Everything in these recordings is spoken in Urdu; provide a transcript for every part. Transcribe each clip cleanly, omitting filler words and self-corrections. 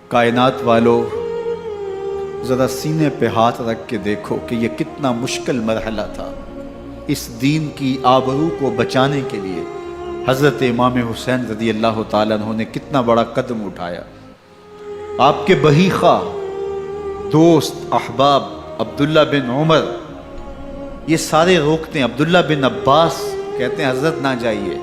کائنات والو، ذرا سینے پہ ہاتھ رکھ کے دیکھو کہ یہ کتنا مشکل مرحلہ تھا۔ اس دین کی آبرو کو بچانے کے لیے حضرت امام حسین رضی اللہ تعالیٰ عنہ نے کتنا بڑا قدم اٹھایا۔ آپ کے بہی خواہ، دوست، احباب عبداللہ بن عمر یہ سارے روکتے ہیں۔ عبداللہ بن عباس کہتے ہیں حضرت نہ جائیے،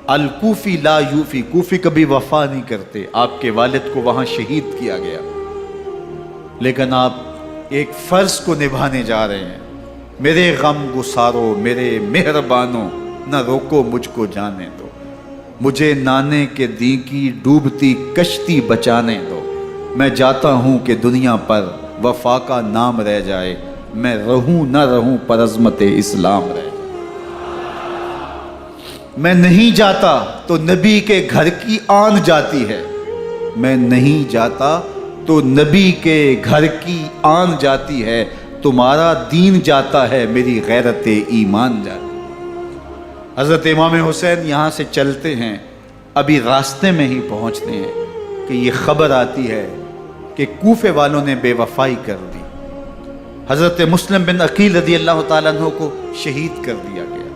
الکوفی لا یوفی، کوفی کبھی وفا نہیں کرتے۔ آپ کے والد کو وہاں شہید کیا گیا، لیکن آپ ایک فرض کو نبھانے جا رہے ہیں۔ میرے غم گسارو، میرے مہربانوں، نہ روکو مجھ کو جانے دو، مجھے نانے کے دی کی ڈوبتی کشتی بچانے دو۔ میں جاتا ہوں کہ دنیا پر وفا کا نام رہ جائے، میں رہوں نہ رہوں پر عظمت اسلام رہ جائے۔ میں نہیں جاتا تو نبی کے گھر کی آن جاتی ہے، میں نہیں جاتا تو نبی کے گھر کی آن جاتی ہے۔ تمہارا دین جاتا ہے، میری غیرت ایمان جاتی ہے۔ حضرت امام حسین یہاں سے چلتے ہیں، ابھی راستے میں ہی پہنچتے ہیں کہ یہ خبر آتی ہے کہ کوفے والوں نے بے وفائی کر دی۔ حضرت مسلم بن عقیل رضی اللہ تعالیٰ عنہ کو شہید کر دیا گیا،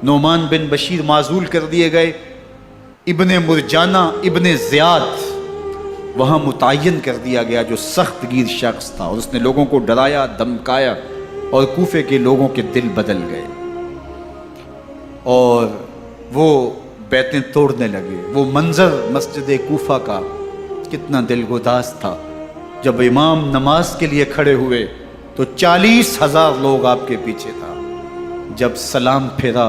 نعمان بن بشیر معزول کر دیے گئے، ابن مرجانہ ابن زیاد وہاں متعین کر دیا گیا جو سخت گیر شخص تھا، اور اس نے لوگوں کو ڈرایا، دھمکایا، اور کوفے کے لوگوں کے دل بدل گئے اور وہ بیتیں توڑنے لگے۔ وہ منظر مسجد کوفہ کا کتنا دلگداز تھا۔ جب امام نماز کے لیے کھڑے ہوئے تو 40,000 لوگ آپ کے پیچھے تھا۔ جب سلام پھیرا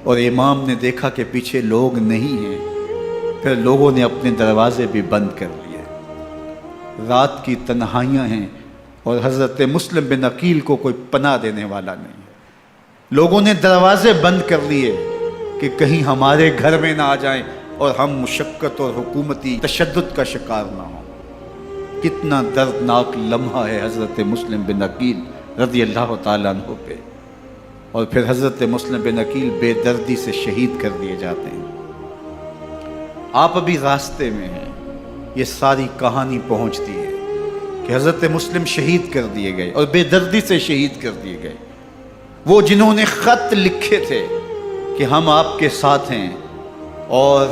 اور امام نے دیکھا کہ پیچھے لوگ نہیں ہیں، پھر لوگوں نے اپنے دروازے بھی بند کر لیے۔ رات کی تنہائیاں ہیں اور حضرت مسلم بن عقیل کو کوئی پناہ دینے والا نہیں ہے۔ لوگوں نے دروازے بند کر لیے کہ کہیں ہمارے گھر میں نہ آ جائیں اور ہم مشقت اور حکومتی تشدد کا شکار نہ ہوں۔ کتنا دردناک لمحہ ہے حضرت مسلم بن عقیل رضی اللہ تعالیٰ عنہ پہ، اور پھر حضرت مسلم بن عقیل بے دردی سے شہید کر دیے جاتے ہیں۔ آپ ابھی راستے میں ہیں، یہ ساری کہانی پہنچتی ہے کہ حضرت مسلم شہید کر دیے گئے اور بے دردی سے شہید کر دیے گئے۔ وہ جنہوں نے خط لکھے تھے کہ ہم آپ کے ساتھ ہیں اور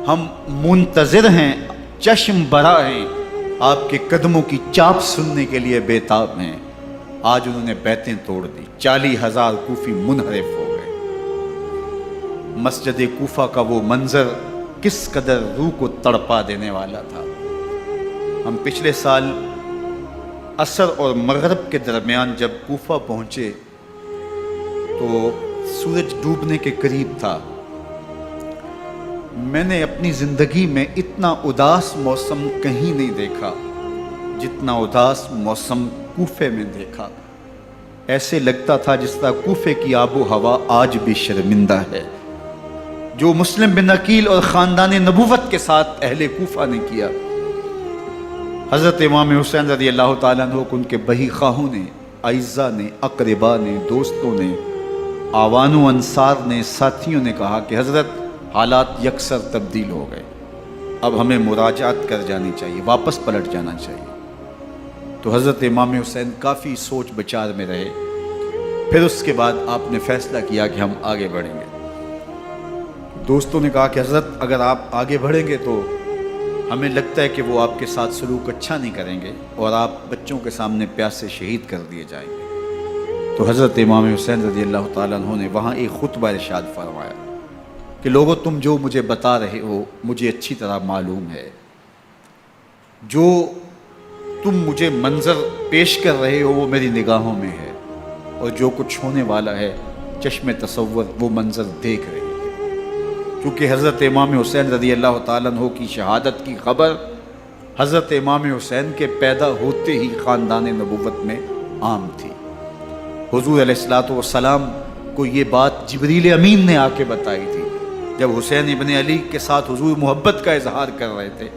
ہم منتظر ہیں، چشم برا ہیں، آپ کے قدموں کی چاپ سننے کے لیے بےتاب ہیں، آج انہوں نے بیتیں توڑ دی۔ 40,000 کوفی منحرف ہو گئے۔ مسجد کوفہ کا وہ منظر کس قدر روح کو تڑپا دینے والا تھا۔ ہم پچھلے سال عصر اور مغرب کے درمیان جب کوفہ پہنچے تو سورج ڈوبنے کے قریب تھا۔ میں نے اپنی زندگی میں اتنا اداس موسم کہیں نہیں دیکھا جتنا اداس موسم کوفے میں دیکھا۔ ایسے لگتا تھا جس طرح کوفے کی آب و ہوا آج بھی شرمندہ ہے۔ جو مسلم بن عقیل اور خاندان نبوت کے ساتھ اہل کوفہ نے کیا، حضرت امام حسین رضی اللہ تعالیٰ عنہ کو ان کے بہی خواہوں نے، اعزاء نے، اقربا نے، دوستوں نے، آوان و انصار نے، ساتھیوں نے کہا کہ حضرت حالات یکسر تبدیل ہو گئے، اب ہمیں مراجعت کر جانی چاہیے، واپس پلٹ جانا چاہیے۔ تو حضرت امام حسین کافی سوچ بچار میں رہے۔ پھر اس کے بعد آپ نے فیصلہ کیا کہ ہم آگے بڑھیں گے۔ دوستوں نے کہا کہ حضرت اگر آپ آگے بڑھیں گے تو ہمیں لگتا ہے کہ وہ آپ کے ساتھ سلوک اچھا نہیں کریں گے اور آپ بچوں کے سامنے پیاس سے شہید کر دیے جائیں گے۔ تو حضرت امام حسین رضی اللہ تعالیٰ عنہ نے وہاں ایک خطبہ ارشاد فرمایا کہ لوگوں تم جو مجھے بتا رہے ہو مجھے اچھی طرح معلوم ہے، جو تم مجھے منظر پیش کر رہے ہو وہ میری نگاہوں میں ہے، اور جو کچھ ہونے والا ہے چشم تصور وہ منظر دیکھ رہے ہیں۔ کیونکہ حضرت امام حسین رضی اللہ تعالیٰ عنہ کی شہادت کی خبر حضرت امام حسین کے پیدا ہوتے ہی خاندان نبوت میں عام تھی۔ حضور علیہ الصلوۃ والسلام کو یہ بات جبریل امین نے آ کے بتائی تھی جب حسین ابن علی کے ساتھ حضور محبت کا اظہار کر رہے تھے،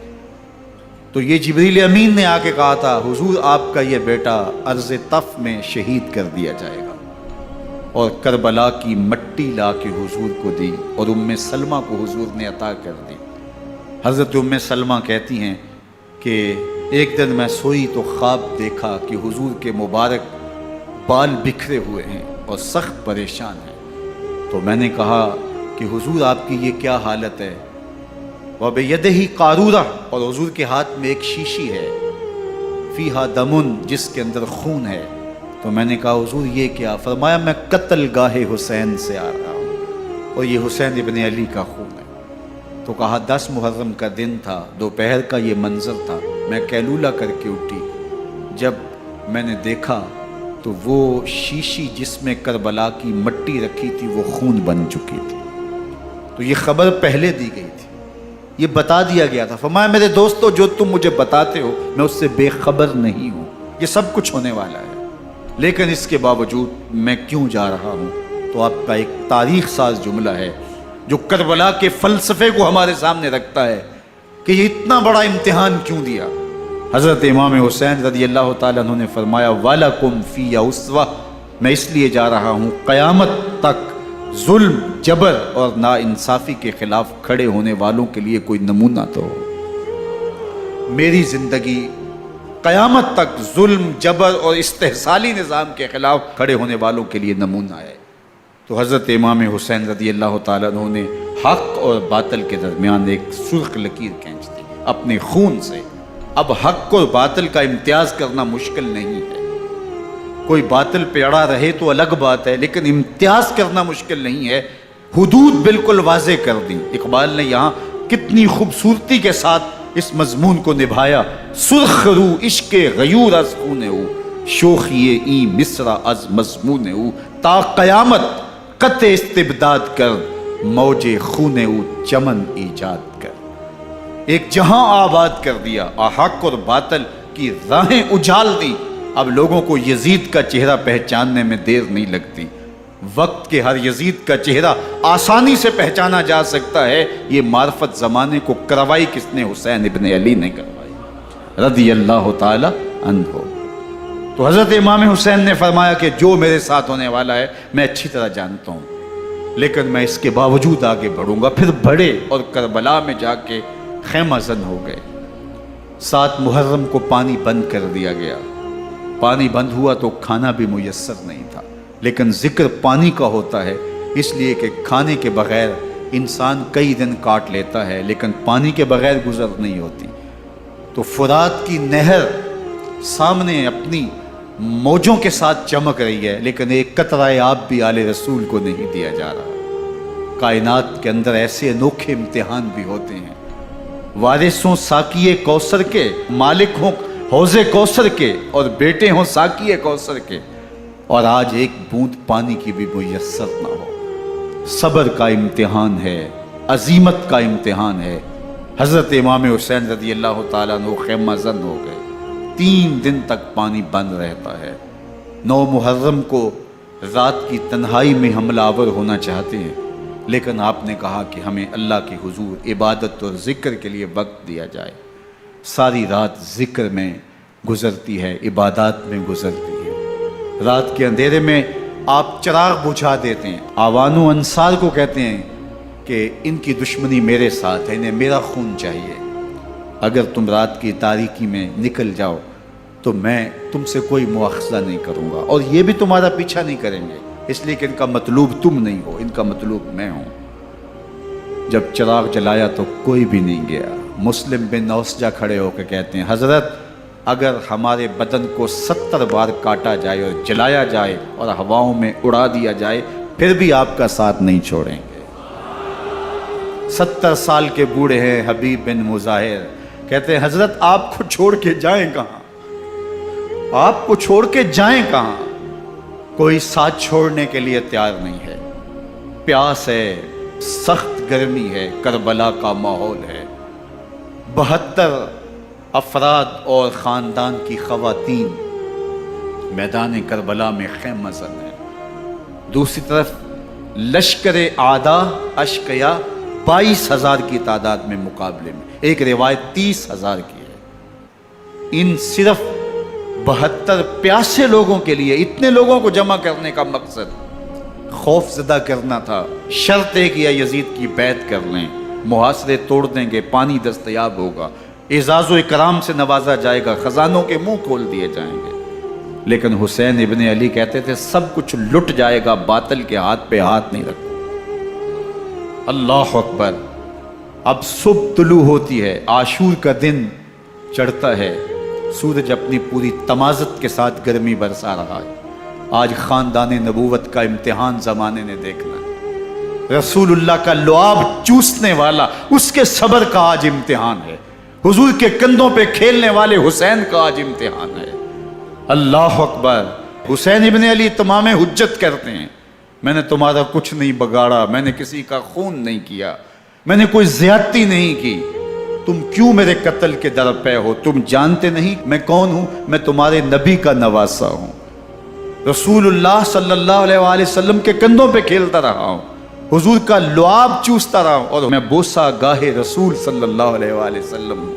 تو یہ جبریل امین نے آ کے کہا تھا حضور آپ کا یہ بیٹا عرض طف میں شہید کر دیا جائے گا، اور کربلا کی مٹی لا کے حضور کو دی اور ام سلمہ کو حضور نے عطا کر دی۔ حضرت ام سلمہ کہتی ہیں کہ ایک دن میں سوئی تو خواب دیکھا کہ حضور کے مبارک بال بکھرے ہوئے ہیں اور سخت پریشان ہیں۔ تو میں نے کہا کہ حضور آپ کی یہ کیا حالت ہے؟ وَبِيَدِهِ قَارُورَةٌ، اور حضور کے ہاتھ میں ایک شیشی ہے، فِيهَا دَمٌ، جس کے اندر خون ہے۔ تو میں نے کہا حضور یہ کیا؟ فرمایا میں قتل گاہ حسین سے آ رہا ہوں اور یہ حسین ابن علی کا خون ہے۔ تو کہا 10 محرم کا دن تھا، دوپہر کا یہ منظر تھا، میں قیلولہ کر کے اٹھی، جب میں نے دیکھا تو وہ شیشی جس میں کربلا کی مٹی رکھی تھی وہ خون بن چکی تھی۔ تو یہ خبر پہلے دی گئی تھی، یہ بتا دیا گیا تھا۔ فرمایا میرے دوستو جو تم مجھے بتاتے ہو میں اس سے بے خبر نہیں ہوں، یہ سب کچھ ہونے والا ہے، لیکن اس کے باوجود میں کیوں جا رہا ہوں؟ تو آپ کا ایک تاریخ ساز جملہ ہے جو کربلا کے فلسفے کو ہمارے سامنے رکھتا ہے کہ یہ اتنا بڑا امتحان کیوں دیا۔ حضرت امام حسین رضی اللہ تعالیٰ عنہ نے فرمایا وَلَكُمْ فِيَّ أُسْوَةٌ، میں اس لیے جا رہا ہوں قیامت تک ظلم، جبر اور ناانصافی کے خلاف کھڑے ہونے والوں کے لیے کوئی نمونہ تو ہو۔ میری زندگی قیامت تک ظلم، جبر اور استحصالی نظام کے خلاف کھڑے ہونے والوں کے لیے نمونہ ہے۔ تو حضرت امام حسین رضی اللہ تعالیٰ عنہ نے حق اور باطل کے درمیان ایک سرخ لکیر کھینچ دی اپنے خون سے۔ اب حق اور باطل کا امتیاز کرنا مشکل نہیں ہے، کوئی باطل پہ اڑا رہے تو الگ بات ہے، لیکن امتیاز کرنا مشکل نہیں ہے۔ حدود بالکل واضح کر دی۔ اقبال نے یہاں کتنی خوبصورتی کے ساتھ اس مضمون کو نبھایا۔ سرخ رو عشق غیور از خون او، شوخی ای مصرع از مضمون او، تا قیامت قطع استبداد کر، موج خون او چمن ایجاد کر۔ ایک جہاں آباد کر دیا، حق اور باطل کی راہیں اجال دی۔ اب لوگوں کو یزید کا چہرہ پہچاننے میں دیر نہیں لگتی، وقت کے ہر یزید کا چہرہ آسانی سے پہچانا جا سکتا ہے۔ یہ معرفت زمانے کو کروائی کس نے؟ حسین ابن علی نے کروائی رضی اللہ تعالی عنہ۔ تو حضرت امام حسین نے فرمایا کہ جو میرے ساتھ ہونے والا ہے میں اچھی طرح جانتا ہوں، لیکن میں اس کے باوجود آگے بڑھوں گا۔ پھر بڑھے اور کربلا میں جا کے خیمہ زن ہو گئے۔ 7 محرم کو پانی بند کر دیا گیا۔ پانی بند ہوا تو کھانا بھی میسر نہیں تھا، لیکن ذکر پانی کا ہوتا ہے اس لیے کہ کھانے کے بغیر انسان کئی دن کاٹ لیتا ہے، لیکن پانی کے بغیر گزر نہیں ہوتی۔ تو فرات کی نہر سامنے اپنی موجوں کے ساتھ چمک رہی ہے، لیکن ایک قطرہ آب بھی آل رسول کو نہیں دیا جا رہا۔ کائنات کے اندر ایسے انوکھے امتحان بھی ہوتے ہیں۔ وارث ہوں ساقی کوثر کے، مالک ہوں حوض کوثر کے، اور بیٹے ہوں ساقی کوثر کے، اور آج ایک بوند پانی کی بھی میسر نہ ہو۔ صبر کا امتحان ہے، عزیمت کا امتحان ہے۔ حضرت امام حسین رضی اللہ تعالیٰ عنہ خیمہ زن ہو گئے۔ 3 دن تک پانی بند رہتا ہے۔ 9 محرم کو رات کی تنہائی میں حملہ آور ہونا چاہتے ہیں، لیکن آپ نے کہا کہ ہمیں اللہ کے حضور عبادت اور ذکر کے لیے وقت دیا جائے۔ ساری رات ذکر میں گزرتی ہے، عبادات میں گزرتی ہے۔ رات کے اندھیرے میں آپ چراغ بجھا دیتے ہیں۔ آوان و انصار کو کہتے ہیں کہ ان کی دشمنی میرے ساتھ ہے، انہیں میرا خون چاہیے۔ اگر تم رات کی تاریکی میں نکل جاؤ تو میں تم سے کوئی مواخذہ نہیں کروں گا، اور یہ بھی تمہارا پیچھا نہیں کریں گے، اس لیے کہ ان کا مطلوب تم نہیں ہو، ان کا مطلوب میں ہوں۔ جب چراغ جلایا تو کوئی بھی نہیں گیا۔ مسلم بن نوسجہ کھڑے ہو کے کہتے ہیں حضرت اگر ہمارے بدن کو 70 بار کاٹا جائے اور جلایا جائے اور ہواؤں میں اڑا دیا جائے پھر بھی آپ کا ساتھ نہیں چھوڑیں گے۔ 70 سال کے بوڑھے ہیں حبیب بن مظاہر، کہتے ہیں حضرت آپ کو چھوڑ کے جائیں کہاں، آپ کو چھوڑ کے جائیں کہاں؟ کوئی ساتھ چھوڑنے کے لیے تیار نہیں ہے۔ پیاس ہے، سخت گرمی ہے، کربلا کا ماحول ہے، 72 افراد اور خاندان کی خواتین میدان کربلا میں خیمہ زن ہیں۔ دوسری طرف لشکر اعداء اشقیا 22,000 کی تعداد میں مقابلے میں، ایک روایت 30,000 کی ہے۔ ان صرف 72 پیاسے لوگوں کے لیے اتنے لوگوں کو جمع کرنے کا مقصد خوف زدہ کرنا تھا۔ شرط ہے کہ یا یزید کی بیعت کر لیں محاصرے توڑ دیں گے، پانی دستیاب ہوگا، اعزاز و اکرام سے نوازا جائے گا، خزانوں کے منہ کھول دیے جائیں گے۔ لیکن حسین ابن علی کہتے تھے سب کچھ لٹ جائے گا، باطل کے ہاتھ پہ ہاتھ نہیں رکھو۔ اللہ اکبر۔ اب صبح طلوع ہوتی ہے، عاشور کا دن چڑھتا ہے، سورج اپنی پوری تمازت کے ساتھ گرمی برسا رہا ہے۔ آج خاندان نبوت کا امتحان زمانے نے دیکھنا ہے۔ رسول اللہ کا لعاب چوسنے والا، اس کے صبر کا آج امتحان ہے۔ حضور کے کندھوں پہ کھیلنے والے حسین کا آج امتحان ہے۔ اللہ اکبر۔ حسین ابن علی تمام حجت کرتے ہیں، میں نے تمہارا کچھ نہیں بگاڑا، میں نے کسی کا خون نہیں کیا، میں نے کوئی زیادتی نہیں کی، تم کیوں میرے قتل کے در پہ ہو؟ تم جانتے نہیں میں کون ہوں؟ میں تمہارے نبی کا نواسا ہوں، رسول اللہ صلی اللہ علیہ وآلہ وسلم کے کندھوں پہ کھیلتا رہا ہوں، حضور کا لعاب چوستا رہا ہوں، اور میں بوسہ گاہ رسول صلی اللہ علیہ وآلہ وسلم ہوں۔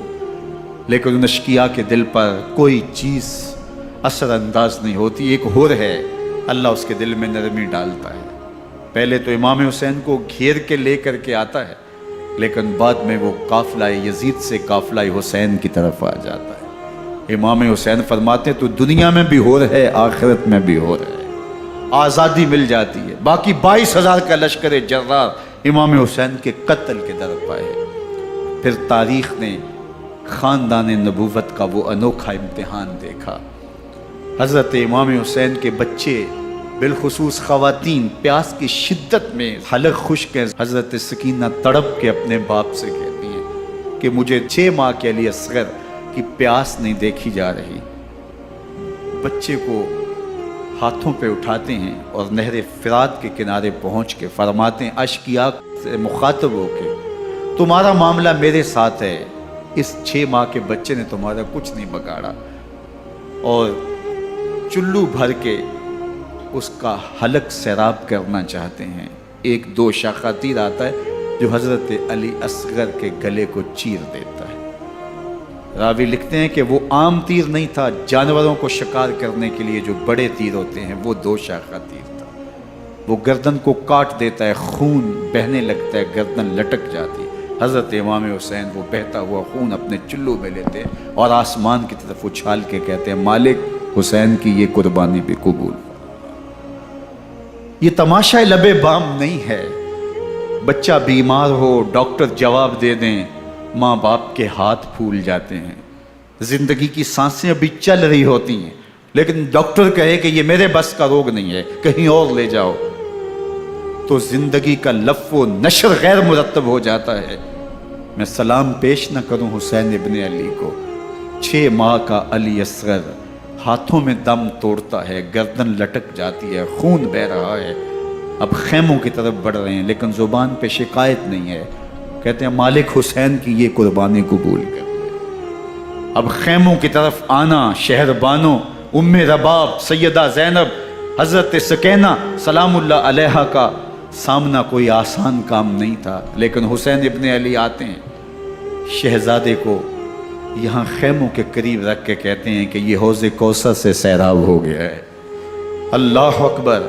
لیکن ان اشقیاء کے دل پر کوئی چیز اثر انداز نہیں ہوتی۔ ایک ہور ہے، اللہ اس کے دل میں نرمی ڈالتا ہے۔ پہلے تو امام حسین کو گھیر کے لے کر کے آتا ہے، لیکن بعد میں وہ قافلہ یزید سے قافلہ حسین کی طرف آ جاتا ہے۔ امام حسین فرماتے ہیں تو دنیا میں بھی ہور ہے، آخرت میں بھی ہور ہے، آزادی مل جاتی ہے۔ باقی 22,000 کا لشکر جرار امام حسین کے قتل کے در پائے۔ پھر تاریخ نے خاندان نبوت کا وہ انوکھا امتحان دیکھا۔ حضرت امام حسین کے بچے، بالخصوص خواتین، پیاس کی شدت میں حلق خشک ہیں۔ حضرت سکینہ تڑپ کے اپنے باپ سے کہتی ہیں کہ مجھے 6 ماہ کے علی اصغر کی پیاس نہیں دیکھی جا رہی۔ بچے کو ہاتھوں پہ اٹھاتے ہیں اور نہر فرات کے کنارے پہنچ کے فرماتے ہیں اشقیاء سے مخاطب ہو کے، تمہارا معاملہ میرے ساتھ ہے، اس 6 ماہ کے بچے نے تمہارا کچھ نہیں بگاڑا، اور چلو بھر کے اس کا حلق سیراب کرنا چاہتے ہیں۔ ایک 2 شاخہ تیر آتا ہے جو حضرت علی اصغر کے گلے کو چیر دیتا ہے۔ راوی لکھتے ہیں کہ وہ عام تیر نہیں تھا، جانوروں کو شکار کرنے کے لیے جو بڑے تیر ہوتے ہیں وہ 2 شاخہ تیر تھا۔ وہ گردن کو کاٹ دیتا ہے، خون بہنے لگتا ہے، گردن لٹک جاتی۔ حضرت امام حسین وہ بہتا ہوا خون اپنے چلو میں لیتے ہیں اور آسمان کی طرف اچھال کے کہتے ہیں مالک حسین کی یہ قربانی بھی قبول۔ یہ تماشا لبے بام نہیں ہے، بچہ بیمار ہو، ڈاکٹر جواب دے دیں، ماں باپ کے ہاتھ پھول جاتے ہیں، زندگی کی سانسیں ابھی چل رہی ہوتی ہیں، لیکن ڈاکٹر کہے کہ یہ میرے بس کا روگ نہیں ہے، کہیں اور لے جاؤ، تو زندگی کا لف و نشر غیر مرتب ہو جاتا ہے۔ میں سلام پیش نہ کروں حسین ابن علی کو، 6 ماہ کا علی اصغر ہاتھوں میں دم توڑتا ہے، گردن لٹک جاتی ہے، خون بہہ رہا ہے۔ اب خیموں کی طرف بڑھ رہے ہیں، لیکن زبان پہ شکایت نہیں ہے، کہتے ہیں مالک حسین کی یہ قربانی قبول کر لے۔ اب خیموں کی طرف آنا، شہر بانو، ام رباب، سیدہ زینب، حضرت سکینہ سلام اللہ علیہا کا سامنا کوئی آسان کام نہیں تھا، لیکن حسین ابن علی آتے ہیں، شہزادے کو یہاں خیموں کے قریب رکھ کے کہتے ہیں کہ یہ حوض کوثر سے سیراب ہو گیا ہے۔ اللہ اکبر۔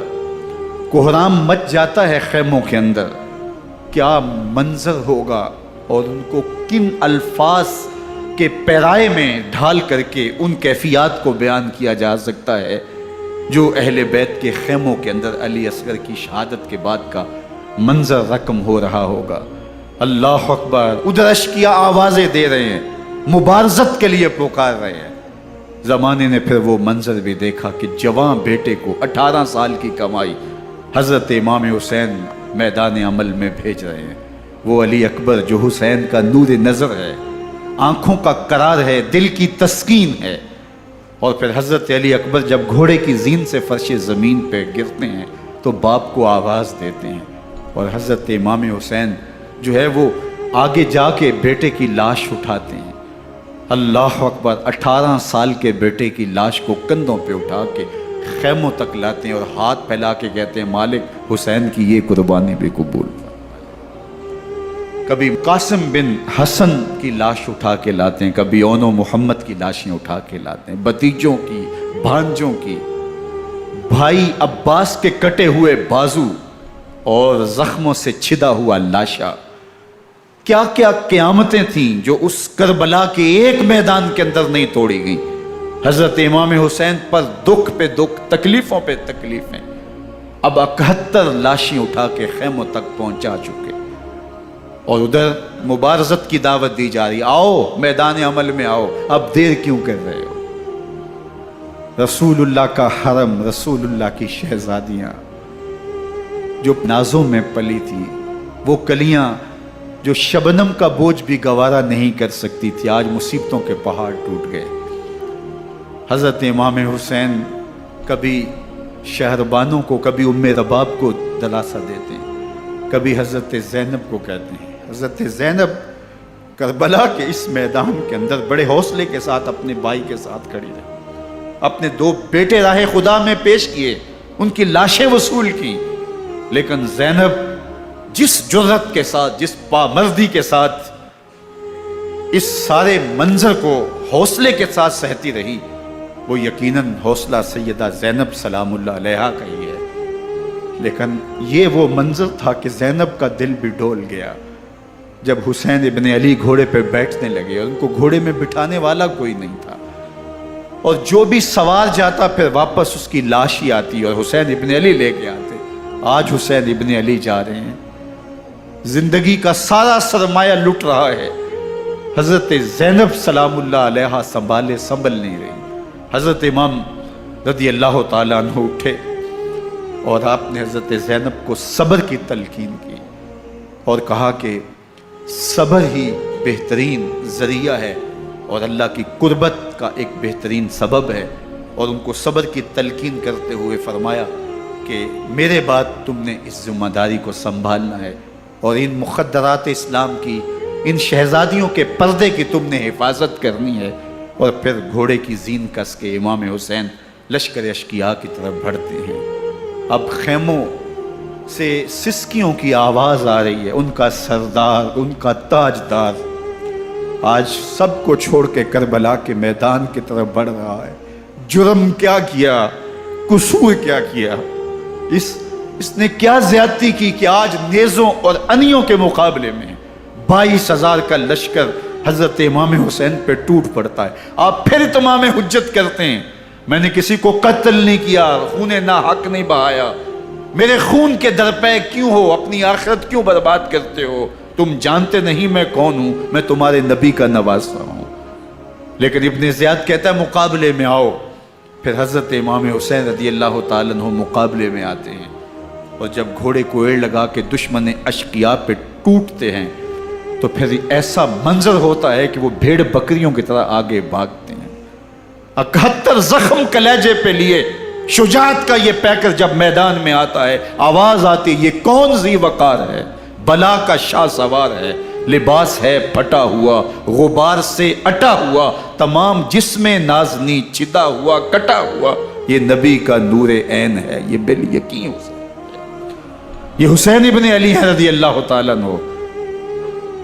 کوہرام مچ جاتا ہے خیموں کے اندر، کیا منظر ہوگا اور ان کو کن الفاظ کے پیرائے میں ڈھال کر کے ان کیفیات کو بیان کیا جا سکتا ہے جو اہل بیت کے خیموں کے اندر علی اصغر کی شہادت کے بعد کا منظر رقم ہو رہا ہوگا۔ اللہ اکبر۔ ادھر اشقیاء آوازیں دے رہے ہیں، مبارزت کے لیے پکار رہے ہیں۔ زمانے نے پھر وہ منظر بھی دیکھا کہ جوان بیٹے کو 18 سال کی کمائی حضرت امام حسین میدان عمل میں بھیج رہے ہیں۔ وہ علی اکبر جو حسین کا نور نظر ہے، آنکھوں کا قرار ہے، دل کی تسکین ہے۔ اور پھر حضرت علی اکبر جب گھوڑے کی زین سے فرش زمین پہ گرتے ہیں تو باپ کو آواز دیتے ہیں، اور حضرت امام حسین جو ہے وہ آگے جا کے بیٹے کی لاش اٹھاتے ہیں۔ اللہ اکبر۔ 18 سال کے بیٹے کی لاش کو کندھوں پہ اٹھا کے خیموں تک لاتے ہیں اور ہاتھ پھیلا کے کہتے ہیں مالک حسین کی یہ قربانی بھی قبول۔ کبھی قاسم بن حسن کی لاش اٹھا کے لاتے ہیں، کبھی اون و محمد کی لاشیں اٹھا کے لاتے ہیں، بھتیجوں کی، بھانجوں کی، بھائی عباس کے کٹے ہوئے بازو اور زخموں سے چھدا ہوا لاشا، کیا کیا قیامتیں تھیں جو اس کربلا کے ایک میدان کے اندر نہیں توڑی گئیں. حضرت امام حسین پر دکھ پہ دکھ، تکلیفوں پہ تکلیفیں. اب 71 لاشیں اٹھا کے خیموں تک پہنچا چکے، اور ادھر مبارزت کی دعوت دی جا رہی، آؤ میدان عمل میں آؤ، اب دیر کیوں کر رہے ہو. رسول اللہ کا حرم، رسول اللہ کی شہزادیاں جو نازوں میں پلی تھی، وہ کلیاں جو شبنم کا بوجھ بھی گوارا نہیں کر سکتی تھی، آج مصیبتوں کے پہاڑ ٹوٹ گئے. حضرت امام حسین کبھی شہربانوں کو، کبھی ام رباب کو دلاسا دیتے ہیں، کبھی حضرت زینب کو کہتے ہیں. حضرت زینب کربلا کے اس میدان کے اندر بڑے حوصلے کے ساتھ اپنے بھائی کے ساتھ کھڑی رہی، اپنے 2 بیٹے راہ خدا میں پیش کیے، ان کی لاشیں وصول کی، لیکن زینب جس جرأت کے ساتھ، جس پامردی کے ساتھ اس سارے منظر کو حوصلے کے ساتھ سہتی رہی، وہ یقیناً حوصلہ سیدہ زینب سلام اللہ علیہا کا ہی ہے. لیکن یہ وہ منظر تھا کہ زینب کا دل بھی ڈول گیا جب حسین ابن علی گھوڑے پہ بیٹھنے لگے، اور ان کو گھوڑے میں بٹھانے والا کوئی نہیں تھا، اور جو بھی سوار جاتا پھر واپس اس کی لاش ہی آتی اور حسین ابن علی لے کے آتے. آج حسین ابن علی جا رہے ہیں، زندگی کا سارا سرمایہ لٹ رہا ہے. حضرت زینب سلام اللہ علیہا سنبھل نہیں رہی. حضرت امام رضی اللہ تعالیٰ عنہ اٹھے اور آپ نے حضرت زینب کو صبر کی تلقین کی اور کہا کہ صبر ہی بہترین ذریعہ ہے اور اللہ کی قربت کا ایک بہترین سبب ہے. اور ان کو صبر کی تلقین کرتے ہوئے فرمایا کہ میرے بعد تم نے اس ذمہ داری کو سنبھالنا ہے، اور ان مخدرات اسلام کی، ان شہزادیوں کے پردے کی تم نے حفاظت کرنی ہے. اور پھر گھوڑے کی زین کس کے امام حسین لشکر اشقیاء کی طرف بڑھتے ہیں. اب خیموں سے سسکیوں کی آواز آ رہی ہے، ان کا سردار، ان کا تاجدار آج سب کو چھوڑ کے کربلا کے میدان کی طرف بڑھ رہا ہے. جرم کیا کیا، قصور کیا کیا، اس نے کیا زیادتی کی کہ آج نیزوں اور انیوں کے مقابلے میں 22,000 کا لشکر حضرت امام حسین پہ ٹوٹ پڑتا ہے. آپ پھر اتمام حجت کرتے ہیں، میں نے کسی کو قتل نہیں کیا، خون ناحق نہیں بہایا، میرے خون کے درپے کیوں ہو، اپنی آخرت کیوں برباد کرتے ہو، تم جانتے نہیں میں کون ہوں، میں تمہارے نبی کا نواسا ہوں. لیکن ابن زیاد کہتا ہے مقابلے میں آؤ. پھر حضرت امام حسین رضی اللہ تعالیٰ عنہ مقابلے میں آتے ہیں، اور جب گھوڑے کو ایڑ لگا کے دشمن اشقیاء پہ ٹوٹتے ہیں تو پھر ایسا منظر ہوتا ہے کہ وہ بھیڑ بکریوں کی طرح آگے بھاگتے ہیں. 71 زخم کلیجے پہ لیے شجاعت کا یہ پیکر جب میدان میں آتا ہے، آواز آتی، یہ کون ذی وقار ہے، بلا کا شاہ سوار ہے، لباس ہے پھٹا ہوا، غبار سے اٹا ہوا، تمام جسم نازنی چدا ہوا کٹا ہوا، یہ نبی کا نور عین ہے، یہ بالیقین یہ حسین ابن علی ہے رضی اللہ تعالیٰ عنہ.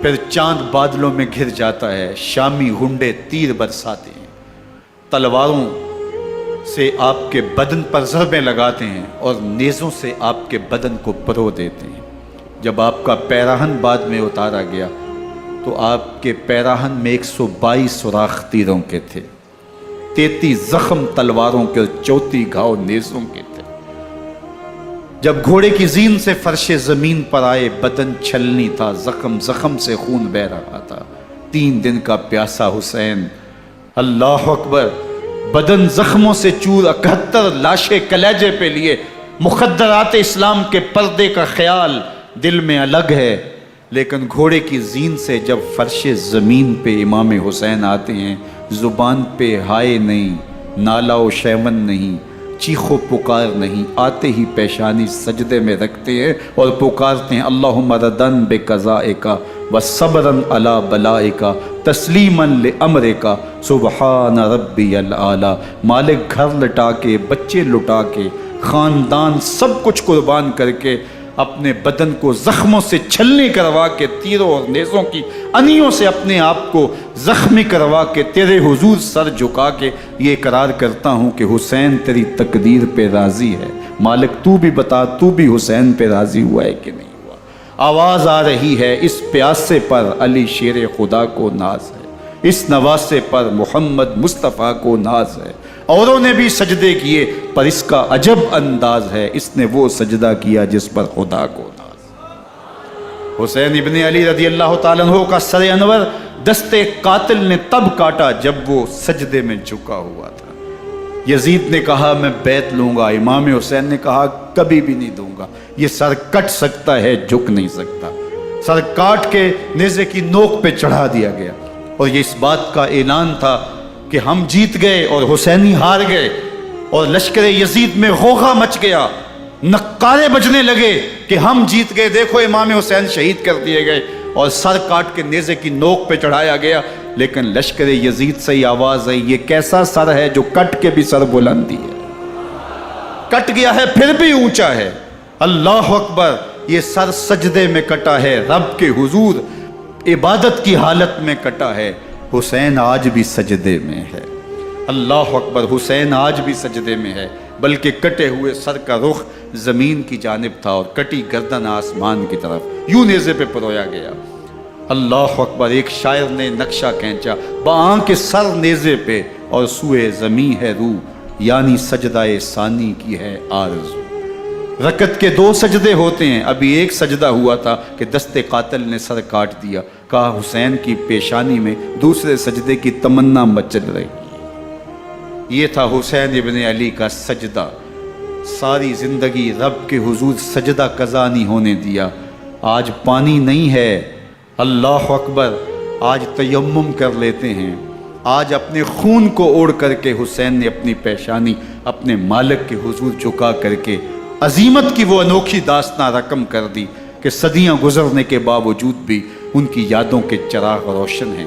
پھر چاند بادلوں میں گھر جاتا ہے، شامی غنڈے تیر برساتے ہیں، تلواروں سے آپ کے بدن پر ضربیں لگاتے ہیں اور نیزوں سے آپ کے بدن کو پرو دیتے ہیں. جب آپ کا پیراہن بعد میں اتارا گیا تو آپ کے پیراہن میں 122 سوراخ تیروں کے تھے، 33 زخم تلواروں کے اور 34 گھاؤ نیزوں کے تھے. جب گھوڑے کی زین سے فرش زمین پر آئے، بدن چھلنی تھا، زخم سے خون بہ رہا تھا. 3 دن کا پیاسا حسین، اللہ اکبر، بدن زخموں سے چور، 71 لاشیں کلیجے پہ لیے، مخدرات اسلام کے پردے کا خیال دل میں الگ ہے. لیکن گھوڑے کی زین سے جب فرش زمین پہ امام حسین آتے ہیں، زبان پہ ہائے نہیں، نالا و شیون نہیں، چیخ و پکار نہیں، آتے ہی پیشانی سجدے میں رکھتے ہیں اور پکارتے ہیں اللہم ردن بقضائک و صبرن علی بلائک تسلیما لامرک سبحان ربی العالی. مالک گھر لٹا کے، بچے لٹا کے، خاندان سب کچھ قربان کر کے، اپنے بدن کو زخموں سے چھلنی کروا کے، تیروں اور نیزوں کی انیوں سے اپنے آپ کو زخمی کروا کے، تیرے حضور سر جھکا کے یہ اقرار کرتا ہوں کہ حسین تیری تقدیر پہ راضی ہے. مالک تو بھی بتا، تو بھی حسین پہ راضی ہوا ہے کہ نہیں ہوا؟ آواز آ رہی ہے اس پیاسے پر علی شیر خدا کو ناز ہے، اس نواسے پر محمد مصطفیٰ کو ناز ہے۔ اوروں نے بھی سجدے کیے پر اس کا عجب انداز ہے، اس نے وہ سجدہ کیا جس پر خدا کو ناز ہے۔ حسین ابن علی رضی اللہ تعالیٰ عنہ کا سر انور دستے قاتل نے تب کاٹا جب وہ سجدے میں جھکا ہوا تھا۔ یزید نے کہا میں بیعت لوں گا، امام حسین نے کہا کبھی بھی نہیں دوں گا، یہ سر کٹ سکتا ہے جھک نہیں سکتا۔ سر کاٹ کے نیزے کی نوک پہ چڑھا دیا گیا، اور یہ اس بات کا اعلان تھا کہ ہم جیت گئے اور حسینی ہار گئے، اور لشکر یزید میں غوغا مچ گیا، نقارے بجنے لگے کہ ہم جیت گئے، دیکھو امام حسین شہید کر دیے گئے، اور سر کاٹ کے نیزے کی نوک پہ چڑھایا گیا۔ لیکن لشکر یزید سے ہی آواز آئی یہ کیسا سر ہے جو کٹ کے بھی سر بلندی ہے، کٹ گیا ہے پھر بھی اونچا ہے۔ اللہ اکبر، یہ سر سجدے میں کٹا ہے، رب کے حضور عبادت کی حالت میں کٹا ہے۔ حسین آج بھی سجدے میں ہے، اللہ اکبر، حسین آج بھی سجدے میں ہے، بلکہ کٹے ہوئے سر کا رخ زمین کی جانب تھا اور کٹی گردن آسمان کی طرف، یوں نیزے پہ پرویا گیا۔ اللہ اکبر، ایک شاعر نے نقشہ کھینچا، بآنکھ سر نیزے پہ اور سوئے زمیں ہے روح، یعنی سجدہ ثانی کی ہے آرزو۔ رکعت کے 2 سجدے ہوتے ہیں، ابھی ایک سجدہ ہوا تھا کہ دستے قاتل نے سر کاٹ دیا، کہا حسین کی پیشانی میں دوسرے سجدے کی تمنا مچل رہی۔ یہ تھا حسین ابن علی کا سجدہ، ساری زندگی رب کے حضور سجدہ قضا نہیں ہونے دیا۔ آج پانی نہیں ہے، اللہ اکبر، آج تیمم کر لیتے ہیں، آج اپنے خون کو اوڑھ کر کے حسین نے اپنی پیشانی اپنے مالک کے حضور جھکا کر کے عظیمت کی وہ انوکھی داستان رقم کر دی کہ صدیاں گزرنے کے باوجود بھی ان کی یادوں کے چراغ روشن ہیں۔